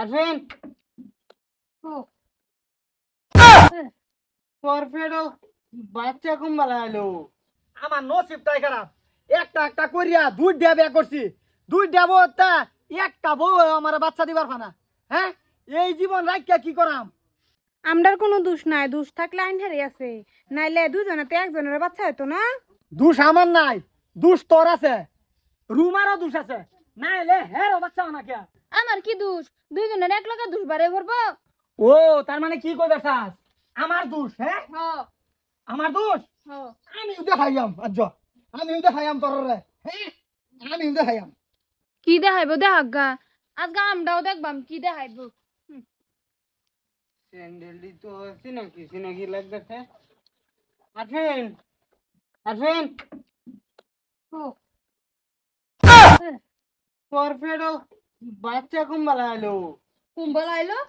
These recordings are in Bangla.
আসেন পরফেডো বাচ্চা কুম্বালা এলো। আমার নসিবটাই খারাপ। একটা একটা করিয়া দুইটা বিয়া করছি, দুইটা বউ তা একটা বউ আমার বাচ্চা দিবার ফানা। হ্যাঁ, এই জীবন রাখিয়া কি করাম? আমরার কোনো দোষ নাই, দোষ থাকলে আইন হারি আছে, নাইলে দুজনেতে একজনের বাচ্চা হইতো না। দোষ আমার নাই, দোষ তোর আছে, রুমারও দোষ আছে, নাইলে হেরও বাচ্চা না কে। আমার কি দোষ? দুইজনের এক লগে দোষ বাড়ে ভরবো। ও তার মানে কি কইবে চাস? আমার দোষ? হ্যাঁ, আমার দোষ? আমি দেখাইয়াম আজ, আমি দেখাইয়াম তোর রে। হ্যাঁ, আমি দেখাইয়াম। কি দেখাইবো দেখাগা, আজকে আমরাও দেখবাম কি দেখাইবো। স্যান্ডেলটি তো চিনাকি লাগতেছে। আসেন আসেন পরফেডো বাচ্চা কুম্বালা এলো। কুম্বল আইলো?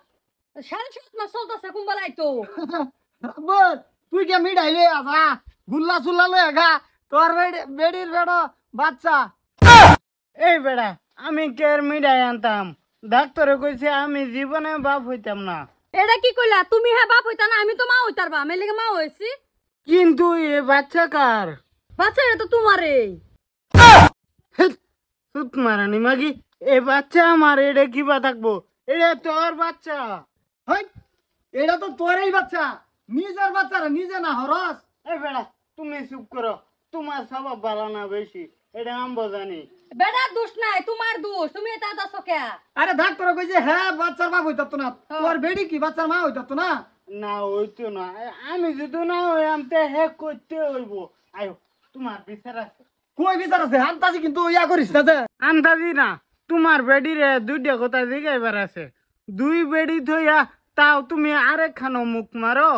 7.5 মাস চলতেছে কুম্বল আইতো। বল, তুই কে মিঠাইলে আসা গুল্লা সুল্লা লয়ে গা, তোর বেডির বেড়ো বাচ্চা। এই বেড়া, আমি কের মিঠাই আনতাম, ডাক্তারে কইছে আমি জীবনে বাপ হইতাম না। এটা কি কইলা? তুমি হ্যাঁ বাপ হইতা না, আমি তো মা হইতারবা, আমি লেগে মা হইছি। কিন্তু এ বাচ্চা কার? বাচ্চা এটা তো তোমারে। চুপ মারানি মাগি, এ বাচ্চা আমার, এটা কিবা থাকবো? এটা তোর বাচ্চা। হই, এটা তো তোরই বাচ্চা, নিজের বাচ্চা রে নিজে না হরস। এই বেড়া, তুমি চুপ করো, তোমার স্বভাব ভালো না বেশি, এটা আমি জানি। বেটার দোষ নাই, তোমার দোষ, তুমি এটা দাসো কে? আরে ডাক্তার কইছে হ্যাঁ বাচ্চার বাপ হইতাতো না, তোর বেডি কি বাচ্চার মা হইতাতো না? না হইতো না, আমি যদি না হই আমতে হে করতে হইব। আয়ো, তোমার বিচার আছে। কই বিচার আছে? আন্তাজি কিন্তু ইয়া করিস না যে। আন্দাজি না, তোমার বেডিরে দুইটা কথা জিগাইবার আছে। দুই বেডি থইয়া তাও তুমি আরেক খানো মুখ মারো।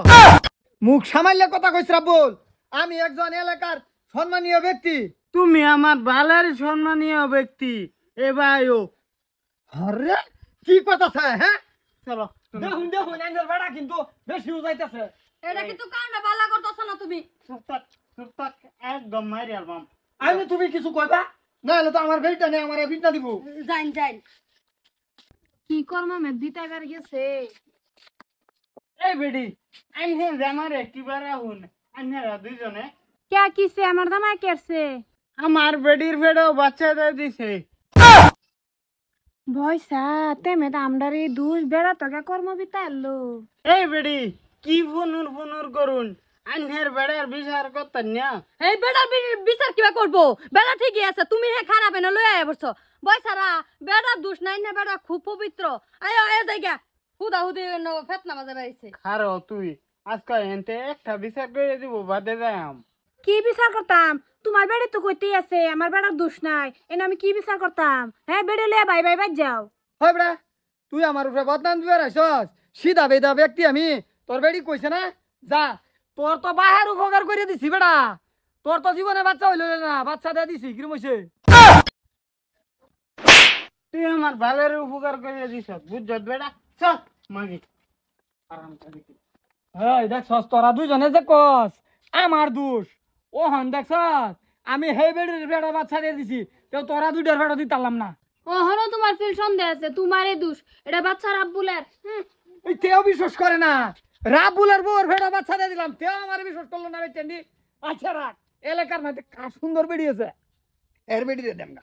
মুখ সামাইলে কথা কইছ বল, আমি একজন এলাকার সম্মানীয় ব্যক্তি। তুমি আমার বালের সম্মানীয় ব্যক্তি। এবাইও আরে কি কথা আছে? হ্যাঁ, চলো দেখুন দেখুন আঙ্গেল বেড়া কিন্তু বেশি উজাইতেছে। এটা কিন্তু কারণে বালা করতেছ না তুমি। চুপ থাক, একদম মারি আলবাম। আমি তুমি কিছু কইবা না, হলে তো আমার বেড়িটা নেই, আমার বিটনা দিব। যাইন যাইন। কি করমা মে দিতাইবার গেছে। এই বেডি, আইনে জামারে কিবার আহুন, আইনারা দুইজনে। কে কিছে আমার দামাই কেরছে? আমার বেডির ফেডো বাচ্চা দিয়ে দিছে। ভয়সা তেমে তো আমরারে দুষ বেড়া তোকে কর্ম বিতাইলো। এই বেডি, কি ফুনুর করুন, আইনের বেড়ার বিচার করতেন না। এই বেড়ার বিচার কিবা করবো? বেড়া ঠিকই আছে, তুমি হে খারাপ এনে লই আয় বলছো। বয়সারা বেড়ার দোষ নাই না, বেড়া খুব পবিত্র। আয় আয় জায়গা হুদা হুদি ফেতনা বাজে বেরিয়েছে। খারো তুই, আজকে এনতে একটা বিচার করে দিব, বাদে যাম। কি বিচার করতাম? তোমার বেড়ে তো কইতেই আছে আমার বেড়ার দোষ নাই, এনে আমি কি বিচার করতাম? হ্যাঁ বেড়ে লিয়া বাই বাই বাই যাও। হয় বেড়া, তুই আমার উপরে বদনাম দিবে রাইছস? সিধা বেদা ব্যক্তি আমি, তোর বেড়ি কইছে না যা, তোর তো বাহার উপকার করে দিছি বেড়া, তোর তো জীবনে বাচ্চা হইল না, বাচ্চা দিয়ে দিছি কিরম হইছে? তুই আমার ভালের উপকার করে দিছ, বুঝছত বেড়া? চল মাগি আরাম করে। এই দেখছস তোরা দুইজনে যে কস আমার দোষ, ও হন দেখছস আমি হে বেড়ির বেড়া বাচ্চা দিয়ে দিছি, তো তোরা দুইটার বেড়া দিতাম না। ওহরো তোমার ফিল সন্দেহ আছে, তোমারই দোষ, এটা বাচ্চার আব্বুলের। ওই তেও বিশ্বাস করে না, রাবুলের বউর ভেড়া বাচ্চা দিয়ে দিলাম, তেও আমার বিশ্বাস করলো না বেটেন্ডি। আচ্ছা রাখ, এলাকার মধ্যে সুন্দর বেরিয়েছে, এর বেড়ি দিয়ে দেন না।